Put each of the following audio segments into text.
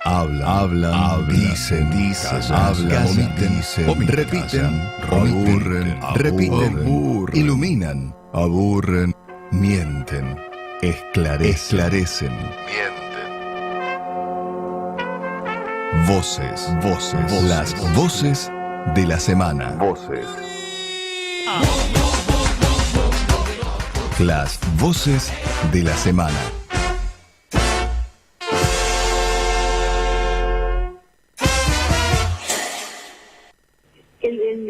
Hablan, dicen, hablan, omiten, repiten, aburren, repiten, iluminan, aburren, mienten, esclarecen, mienten. Voces, las voces de la semana. Las voces de la semana.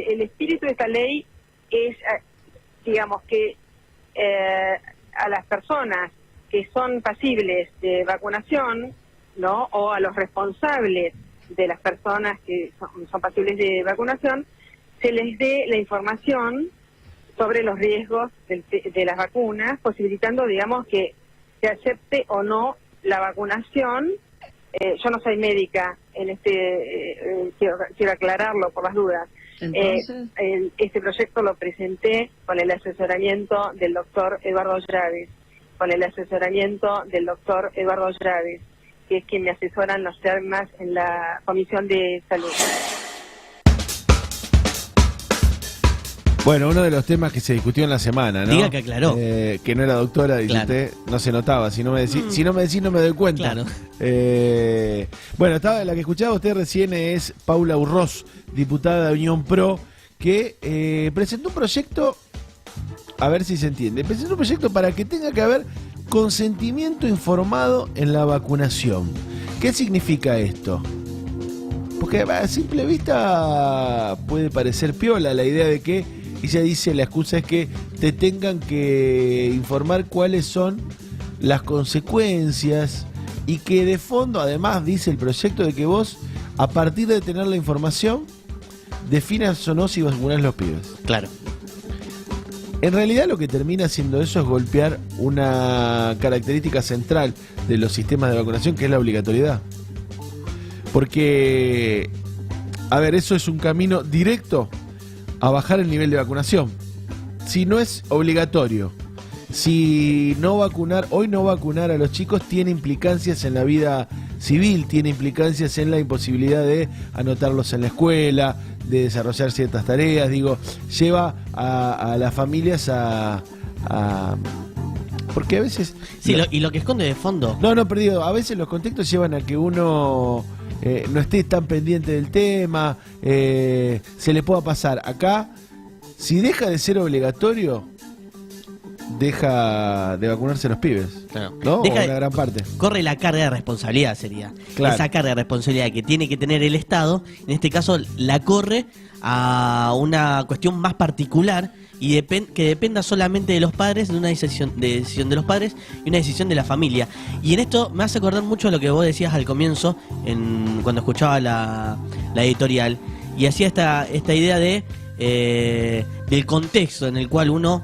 El espíritu de esta ley es, digamos, que a las personas que son pasibles de vacunación, ¿no?, o a los responsables de las personas que son pasibles de vacunación, se les dé la información sobre los riesgos de las vacunas, posibilitando, digamos, que se acepte o no la vacunación. Yo no soy médica, quiero aclararlo por las dudas. Entonces, este proyecto lo presenté con el asesoramiento del doctor Eduardo Llaves, que es quien me asesora en los temas en la Comisión de Salud. Bueno, uno de los temas que se discutió en la semana, ¿no? Diga que aclaró. Que no era doctora, dice usted, no se notaba. Si no me decís, no me doy cuenta. Claro. Bueno, la que escuchaba usted recién es Paula Urroz, diputada de Unión Pro, que presentó un proyecto, a ver si se entiende, presentó un proyecto para que tenga que haber consentimiento informado en la vacunación. ¿Qué significa esto? Porque a simple vista puede parecer piola la idea de que ella dice, la excusa es que te tengan que informar cuáles son las consecuencias y que de fondo, además, dice el proyecto de que vos, a partir de tener la información, definas o no si vacunás los pibes. Claro. En realidad lo que termina haciendo eso es golpear una característica central de los sistemas de vacunación, que es la obligatoriedad. Porque, a ver, eso es un camino directo a bajar el nivel de vacunación. Si no es obligatorio, si no vacunar, hoy no vacunar a los chicos tiene implicancias en la vida civil, tiene implicancias en la imposibilidad de anotarlos en la escuela, de desarrollar ciertas tareas, lleva a las familias a porque a veces... Sí, y lo que esconde de fondo... No, perdido, a veces los contextos llevan a que uno... no esté tan pendiente del tema, se le pueda pasar. Acá, si deja de ser obligatorio, deja de vacunarse los pibes, claro, ¿no? O una gran parte. Corre la carga de responsabilidad, sería. Claro. Esa carga de responsabilidad que tiene que tener el Estado, en este caso la corre a una cuestión más particular y que dependa solamente de los padres, de una decisión de los padres y una decisión de la familia. Y en esto me hace acordar mucho a lo que vos decías al comienzo, cuando escuchaba la editorial, y hacía esta idea del contexto en el cual uno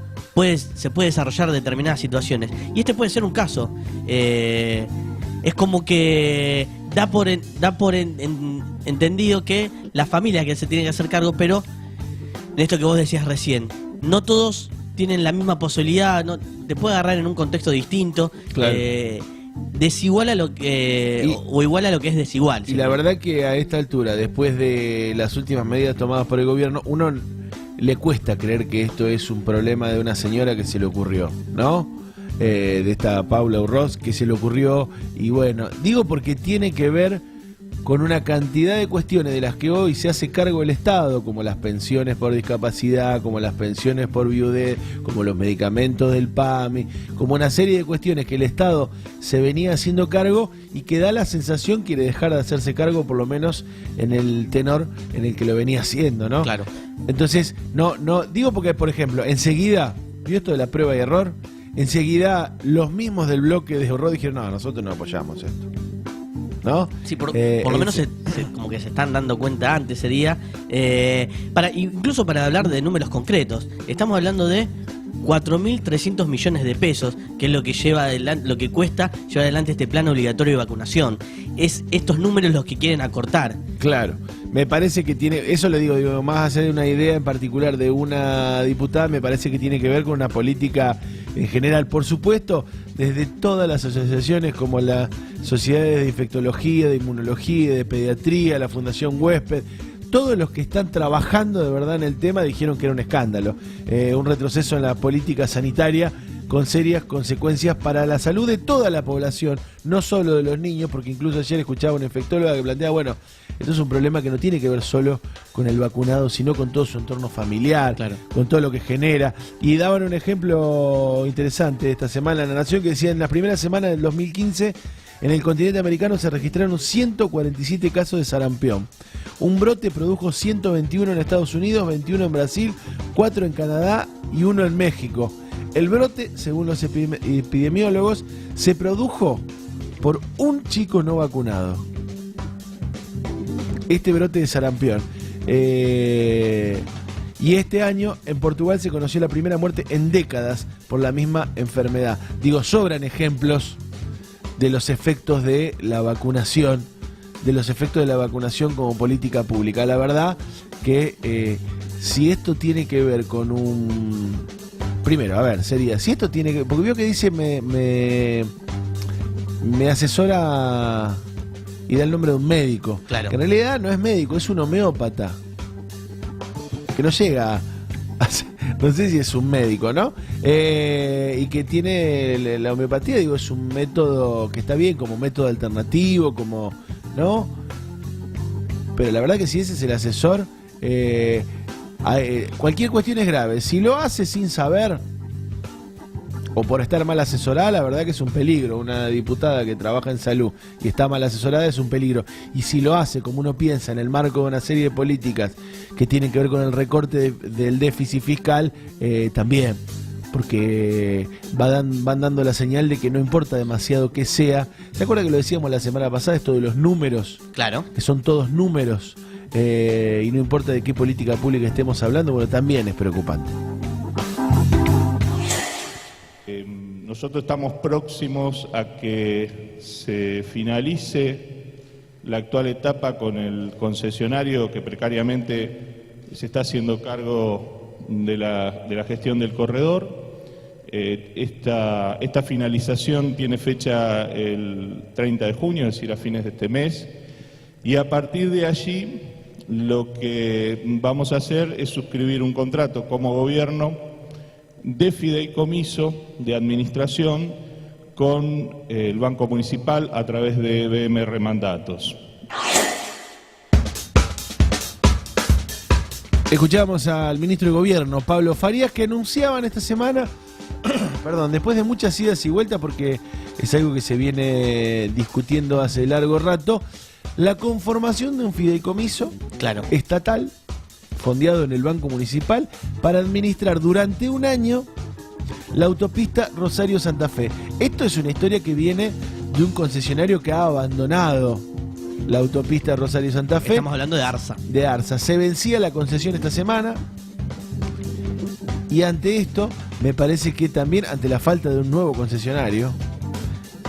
se puede desarrollar determinadas situaciones. Y este puede ser un caso. Es como que da por entendido que la familia que se tiene que hacer cargo, pero en esto que vos decías recién, no todos tienen la misma posibilidad, no te puede agarrar en un contexto distinto, claro. Desigual a lo que o igual a lo que es desigual. Y la verdad que a esta altura, después de las últimas medidas tomadas por el gobierno, uno le cuesta creer que esto es un problema de una señora que se le ocurrió, ¿no? De esta Paula Urroz que se le ocurrió, y bueno, digo porque tiene que ver con una cantidad de cuestiones de las que hoy se hace cargo el Estado, como las pensiones por discapacidad, como las pensiones por viudez, como los medicamentos del PAMI, como una serie de cuestiones que el Estado se venía haciendo cargo y que da la sensación quiere dejar de hacerse cargo, por lo menos en el tenor en el que lo venía haciendo, ¿no? Claro. Entonces, no digo porque, por ejemplo, enseguida, ¿vio esto de la prueba y error? Enseguida los mismos del bloque de error dijeron, no, nosotros no apoyamos esto, ¿no? Sí, por lo menos como que se están dando cuenta antes ese día. Incluso para hablar de números concretos, estamos hablando de 4.300 millones de pesos, que es lo que cuesta llevar adelante este plan obligatorio de vacunación. Es estos números los que quieren acortar. Claro, me parece que tiene, eso le digo, más allá de una idea en particular de una diputada, me parece que tiene que ver con una política en general. Por supuesto, desde todas las asociaciones como las sociedades de infectología, de inmunología, de pediatría, la Fundación Huésped, todos los que están trabajando de verdad en el tema dijeron que era un escándalo, un retroceso en la política sanitaria con serias consecuencias para la salud de toda la población, no solo de los niños, porque incluso ayer escuchaba una infectóloga que planteaba, bueno, esto es un problema que no tiene que ver solo con el vacunado, sino con todo su entorno familiar, Claro. con todo lo que genera. Y daban un ejemplo interesante esta semana en La Nación, que decía, en las primeras semanas del 2015, en el continente americano se registraron 147 casos de sarampión. Un brote produjo 121 en Estados Unidos, 21 en Brasil, 4 en Canadá y 1 en México. El brote, según los epidemiólogos, se produjo por un chico no vacunado. Este brote de sarampión. Y este año en Portugal se conoció la primera muerte en décadas por la misma enfermedad. Digo, sobran ejemplos de los efectos de la vacunación, como política pública. La verdad que si esto tiene que ver con un... Primero, a ver, sería, si esto tiene que... Porque veo que dice me asesora y da el nombre de un médico. Claro. Que en realidad no es médico, es un homeópata. Que no llega a ser, no sé si es un médico, ¿no? Y que tiene la homeopatía, digo, es un método que está bien como método alternativo, como... ¿no? Pero la verdad que si ese es el asesor... cualquier cuestión es grave. Si lo hace sin saber o por estar mal asesorada, la verdad que es un peligro. Una diputada que trabaja en salud y está mal asesorada es un peligro. Y si lo hace, como uno piensa, en el marco de una serie de políticas que tienen que ver con el recorte del déficit fiscal, también, porque van dando la señal de que no importa demasiado que sea. ¿Se acuerda que lo decíamos la semana pasada, esto de los números? Claro. Que son todos números. Y no importa de qué política pública estemos hablando, bueno, también es preocupante. Nosotros estamos próximos a que se finalice la actual etapa con el concesionario que precariamente se está haciendo cargo de la gestión del corredor. Esta finalización tiene fecha el 30 de junio, es decir, a fines de este mes, y a partir de allí lo que vamos a hacer es suscribir un contrato como gobierno de fideicomiso de administración con el Banco Municipal a través de BMR Mandatos. Escuchamos al ministro de Gobierno, Pablo Farías, que anunciaban esta semana, perdón, después de muchas idas y vueltas, porque es algo que se viene discutiendo hace largo rato, la conformación de un fideicomiso estatal, fondeado en el Banco Municipal, para administrar durante un año la autopista Rosario-Santa Fe. Esto es una historia que viene de un concesionario que ha abandonado la autopista Rosario-Santa Fe. Estamos hablando de ARSA. De ARSA. Se vencía la concesión esta semana. Y ante esto, me parece que también ante la falta de un nuevo concesionario,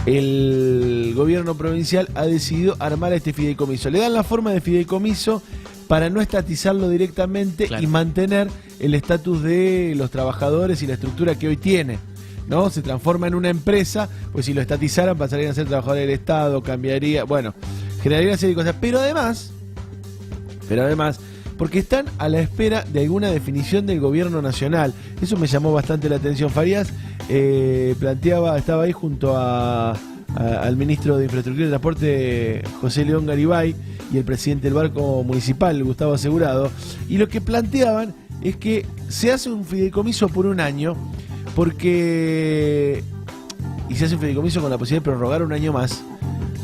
el gobierno provincial ha decidido armar este fideicomiso. Le dan la forma de fideicomiso para no estatizarlo directamente y mantener el estatus de los trabajadores y la estructura que hoy tiene, ¿no? Se transforma en una empresa, pues si lo estatizaran pasarían a ser trabajadores del Estado, cambiaría, bueno, generaría una serie de cosas. Pero además, porque están a la espera de alguna definición del gobierno nacional. Eso me llamó bastante la atención. Farías estaba ahí junto al ministro de Infraestructura y Transporte, José León Garibay, y el presidente del Banco Municipal, Gustavo Asegurado, y lo que planteaban es que se hace un fideicomiso por un año, y se hace un fideicomiso con la posibilidad de prorrogar un año más,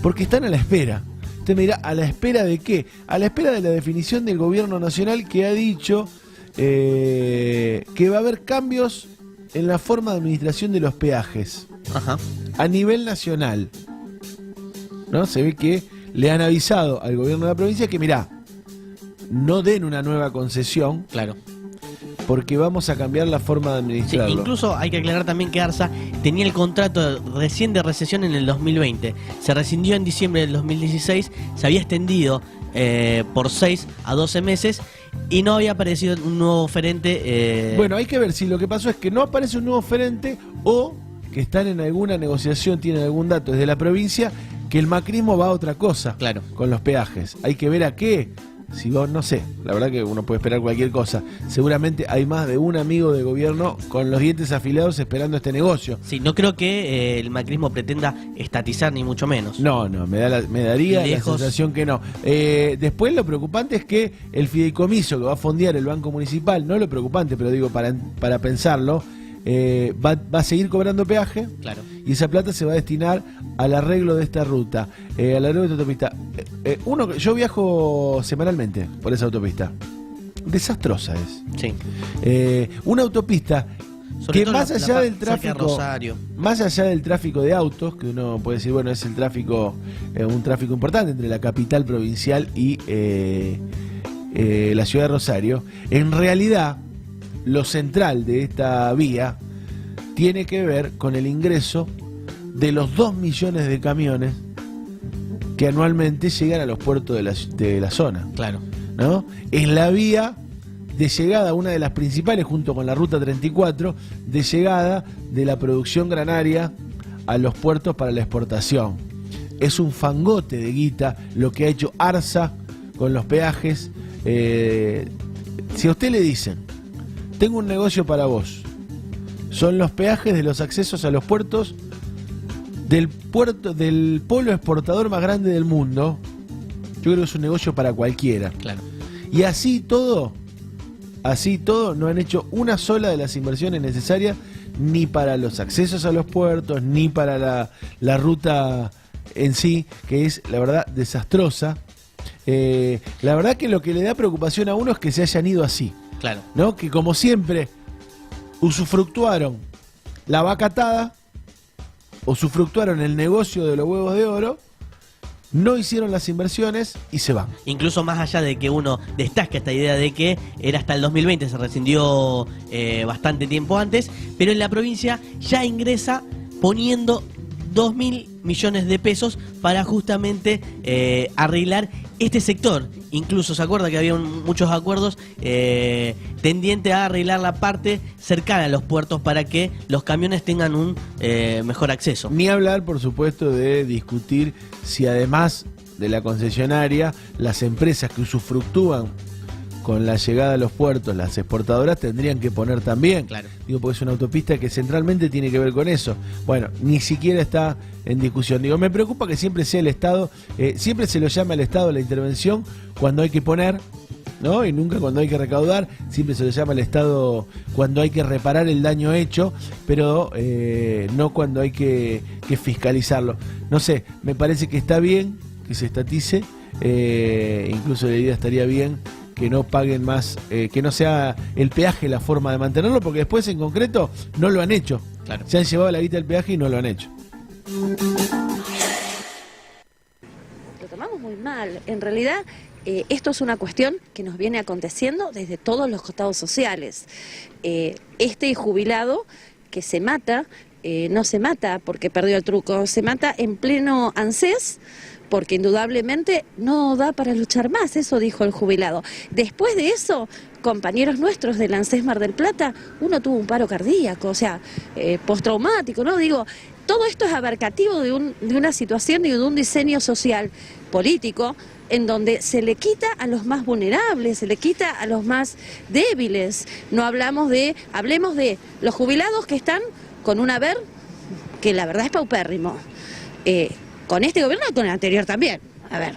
porque están a la espera. Usted me dirá, ¿a la espera de qué? A la espera de la definición del gobierno nacional, que ha dicho que va a haber cambios en la forma de administración de los peajes. Ajá. A nivel nacional, ¿no? Se ve que le han avisado al gobierno de la provincia que, mirá, no den una nueva concesión, porque vamos a cambiar la forma de administrarlo. Sí, incluso hay que aclarar también que ARSA tenía el contrato recién de recesión en el 2020. Se rescindió en diciembre del 2016, se había extendido por 6 a 12 meses y no había aparecido un nuevo oferente. Bueno, hay que ver si lo que pasó es que no aparece un nuevo oferente o que están en alguna negociación, tienen algún dato desde la provincia, que el macrismo va a otra cosa Claro. con los peajes. Hay que ver a qué. Si vos, no sé, la verdad que uno puede esperar cualquier cosa. Seguramente hay más de un amigo de gobierno con los dientes afilados esperando este negocio. Sí, no creo que el macrismo pretenda estatizar ni mucho menos. No, me daría Lejos. la sensación que no. Después lo preocupante es que el fideicomiso que va a fondear el Banco Municipal, no lo preocupante, pero digo para pensarlo, va a seguir cobrando peaje. Claro. Y esa plata se va a destinar al arreglo de esta ruta, al arreglo de esta autopista. Yo viajo semanalmente por esa autopista. Desastrosa es. Sí. Una autopista Sobre que todo más allá del cerca de tráfico, Rosario. más allá del tráfico de autos, que uno puede decir, bueno, es el tráfico, un tráfico importante entre la capital provincial y la ciudad de Rosario, en realidad lo central de esta vía tiene que ver con el ingreso de los 2 millones de camiones que anualmente llegan a los puertos de la zona, Claro. ¿no? Es la vía de llegada, una de las principales, junto con la Ruta 34, de llegada de la producción granaria a los puertos para la exportación. Es un fangote de guita lo que ha hecho ARSA con los peajes. Si a usted le dicen, tengo un negocio para vos, son los peajes de los accesos a los puertos del polo exportador más grande del mundo, yo creo que es un negocio para cualquiera. Claro. Y así todo, no han hecho una sola de las inversiones necesarias ni para los accesos a los puertos, ni para la ruta en sí, que es, la verdad, desastrosa. La verdad que lo que le da preocupación a uno es que se hayan ido así, Claro. ¿no? Que como siempre usufructuaron la vaca atada, usufructuaron el negocio de los huevos de oro, no hicieron las inversiones y se van. Incluso más allá de que uno destaca esta idea de que era hasta el 2020, se rescindió bastante tiempo antes, pero en la provincia ya ingresa poniendo 2.000 millones de pesos para justamente arreglar este sector. Incluso se acuerda que había muchos acuerdos tendientes a arreglar la parte cercana a los puertos para que los camiones tengan un mejor acceso. Ni hablar, por supuesto, de discutir si además de la concesionaria, las empresas que usufructúan con la llegada a los puertos, las exportadoras tendrían que poner también. Claro. Digo, porque es una autopista que centralmente tiene que ver con eso. Bueno, ni siquiera está en discusión. Digo, me preocupa que siempre sea el Estado, siempre se lo llama al Estado la intervención cuando hay que poner, ¿no? Y nunca cuando hay que recaudar. Siempre se lo llama al Estado cuando hay que reparar el daño hecho, pero no cuando hay que fiscalizarlo. No sé, me parece que está bien que se estatice, incluso la idea estaría bien que no paguen más, que no sea el peaje la forma de mantenerlo, porque después en concreto no lo han hecho. Claro. Se han llevado la guita del peaje y no lo han hecho. Lo tomamos muy mal. En realidad, esto es una cuestión que nos viene aconteciendo desde todos los costados sociales. Este jubilado que se mata, no se mata porque perdió el truco, se mata en pleno ANSES, porque indudablemente no da para luchar más, eso dijo el jubilado. Después de eso, compañeros nuestros del ANSES Mar del Plata, uno tuvo un paro cardíaco, o sea, postraumático, ¿no? Digo, todo esto es abarcativo de una situación y de un diseño social político en donde se le quita a los más vulnerables, se le quita a los más débiles. No hablemos hablemos de los jubilados que están con un haber que la verdad es paupérrimo. Con este gobierno y con el anterior también. A ver,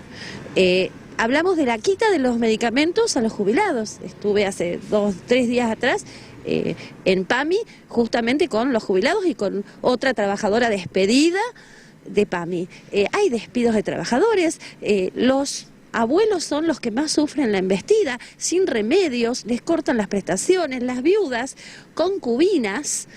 hablamos de la quita de los medicamentos a los jubilados. Estuve hace 2-3 días atrás en PAMI, justamente con los jubilados y con otra trabajadora despedida de PAMI. Hay despidos de trabajadores, los abuelos son los que más sufren la embestida, sin remedios, les cortan las prestaciones, las viudas, concubinas,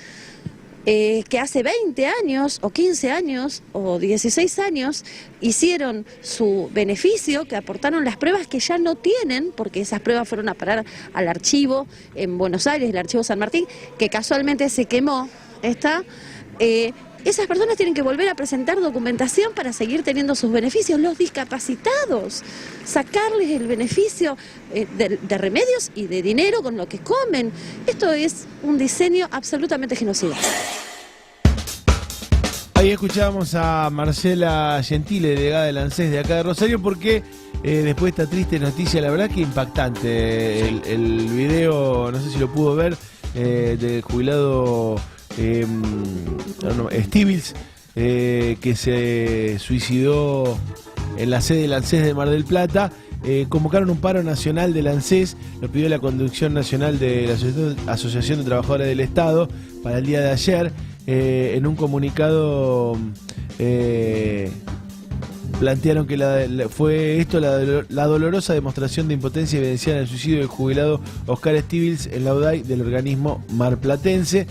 que hace 20 años o 15 años o 16 años hicieron su beneficio, que aportaron las pruebas que ya no tienen, porque esas pruebas fueron a parar al archivo en Buenos Aires, el archivo San Martín, que casualmente se quemó, esas personas tienen que volver a presentar documentación para seguir teniendo sus beneficios. Los discapacitados, sacarles el beneficio de remedios y de dinero con lo que comen. Esto es un diseño absolutamente genocida. Ahí escuchábamos a Marcela Gentile, delegada del ANSES de acá de Rosario, porque después de esta triste noticia, la verdad que impactante. Sí. El video, no sé si lo pudo ver, del jubilado Stivils, que se suicidó en la sede del ANSES de Mar del Plata. Convocaron un paro nacional del ANSES, lo pidió la Conducción Nacional de la Asociación de Trabajadores del Estado para el día de ayer. En un comunicado plantearon que fue esto la dolorosa demostración de impotencia evidenciada en el suicidio del jubilado Oscar Stivils en la UDAI del organismo marplatense.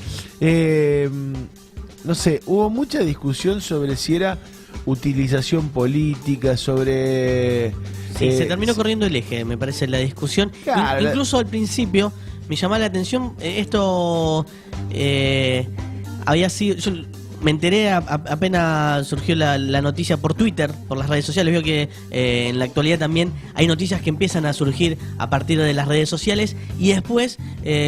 No sé, hubo mucha discusión sobre si era utilización política, sobre... Sí, se terminó corriendo el eje, me parece, la discusión. Claro, Incluso al principio me llamaba la atención esto... había sido... Yo me enteré apenas surgió la noticia por Twitter, por las redes sociales. Veo que en la actualidad también hay noticias que empiezan a surgir a partir de las redes sociales, y después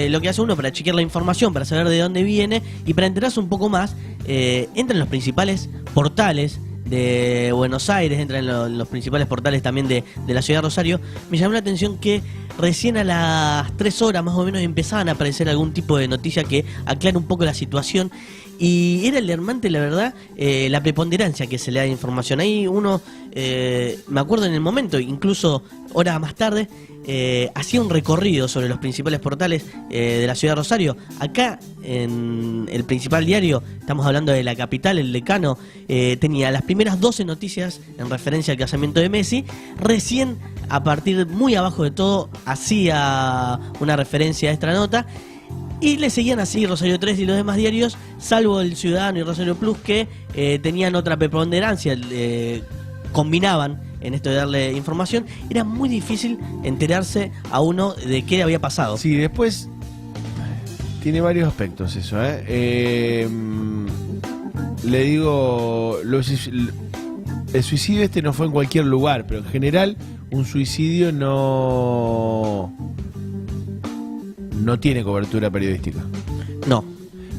lo que hace uno para chequear la información, para saber de dónde viene y para enterarse un poco más, entra en los principales portales de Buenos Aires, entra en los principales portales también de la ciudad de Rosario. Me llamó la atención que recién a las 3 horas más o menos empezaban a aparecer algún tipo de noticia que aclara un poco la situación, y era alarmante, la verdad, la preponderancia que se le da de información. Ahí uno, me acuerdo en el momento, incluso horas más tarde, hacía un recorrido sobre los principales portales de la ciudad de Rosario. Acá en el principal diario, estamos hablando de La Capital, El Decano, tenía las primeras 12 noticias en referencia al casamiento de Messi. Recién, a partir muy abajo de todo, hacía una referencia a esta nota, y le seguían así Rosario 3 y los demás diarios, salvo El Ciudadano y Rosario Plus, que tenían otra preponderancia, combinaban en esto de darle información. Era muy difícil enterarse a uno de qué había pasado. Sí, después tiene varios aspectos eso, le digo, el suicidio no fue en cualquier lugar, pero en general un suicidio no tiene cobertura periodística. No.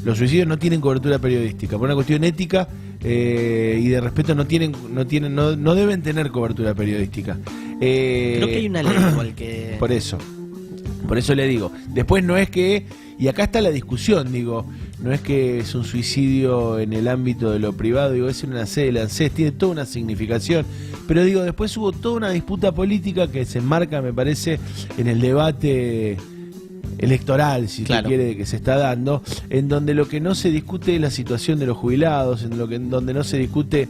Los suicidios no tienen cobertura periodística por una cuestión ética y de respeto. No deben tener cobertura periodística. Creo que hay una ley igual que... Por eso le digo. Después no es que, y acá está la discusión, digo, no es que es un suicidio en el ámbito de lo privado, digo, es en una sede del ANSES, tiene toda una significación, pero digo, después hubo toda una disputa política que se enmarca, me parece, en el debate electoral, si claro, se quiere, que se está dando, en donde lo que no se discute es la situación de los jubilados, en donde no se discute,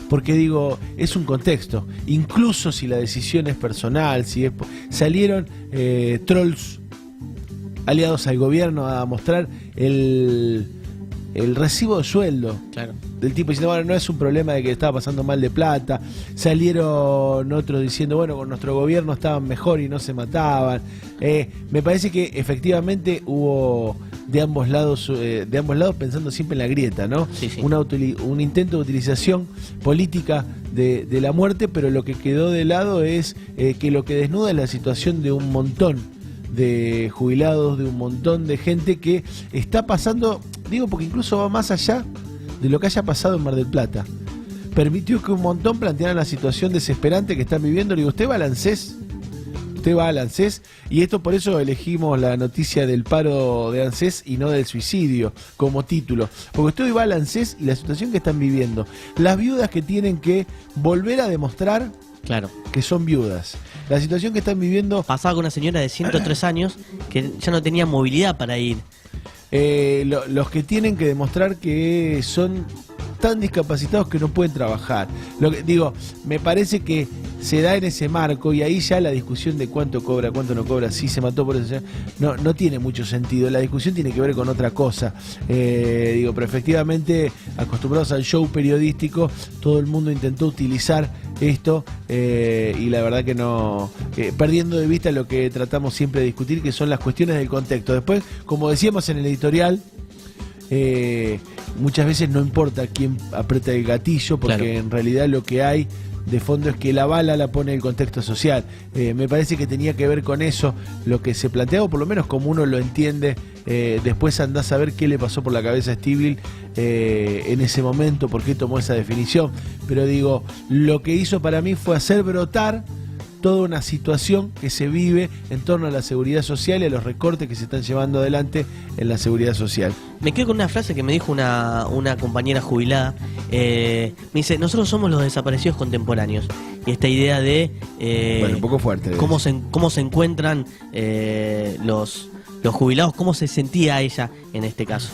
porque digo, es un contexto, incluso si la decisión es personal, salieron trolls aliados al gobierno a mostrar el recibo de sueldo, claro, del tipo diciendo, bueno, no es un problema de que estaba pasando mal de plata. Salieron otros diciendo, bueno, con nuestro gobierno estaban mejor y no se mataban. Me parece que efectivamente hubo de ambos lados pensando siempre en la grieta, ¿no? Sí, sí. Un intento de utilización política de la muerte, pero lo que quedó de lado es que lo que desnuda es la situación de un montón de jubilados, de un montón de gente que está pasando, digo, porque incluso va más allá de lo que haya pasado en Mar del Plata. Permitió que un montón plantearan la situación desesperante que están viviendo. Digo, usted va al ANSES, y esto por eso elegimos la noticia del paro de ANSES y no del suicidio como título, porque usted va al ANSES y la situación que están viviendo, las viudas que tienen que volver a demostrar, claro, que son viudas, la situación que están viviendo. Pasaba con una señora de 103 años que ya no tenía movilidad para ir. Los que tienen que demostrar que son tan discapacitados que no pueden trabajar. Digo, me parece que se da en ese marco, y ahí ya la discusión de cuánto cobra, cuánto no cobra, si se mató por eso, no tiene mucho sentido. La discusión tiene que ver con otra cosa. Digo, pero efectivamente, acostumbrados al show periodístico, todo el mundo intentó utilizar esto, y la verdad que no, perdiendo de vista lo que tratamos siempre de discutir, que son las cuestiones del contexto. Después, como decíamos en el editorial, muchas veces no importa quién aprieta el gatillo, porque claro, en realidad lo que hay de fondo es que la bala la pone el contexto social. Me parece que tenía que ver con eso lo que se planteaba, o por lo menos como uno lo entiende. Después andás a ver qué le pasó por la cabeza a Stiglitz en ese momento, por qué tomó esa definición. Pero digo, lo que hizo para mí fue hacer brotar toda una situación que se vive en torno a la seguridad social y a los recortes que se están llevando adelante en la seguridad social. Me quedo con una frase que me dijo una compañera jubilada. Me dice, nosotros somos los desaparecidos contemporáneos. Y esta idea de Bueno, un poco fuerte. cómo se encuentran los jubilados, cómo se sentía ella en este caso.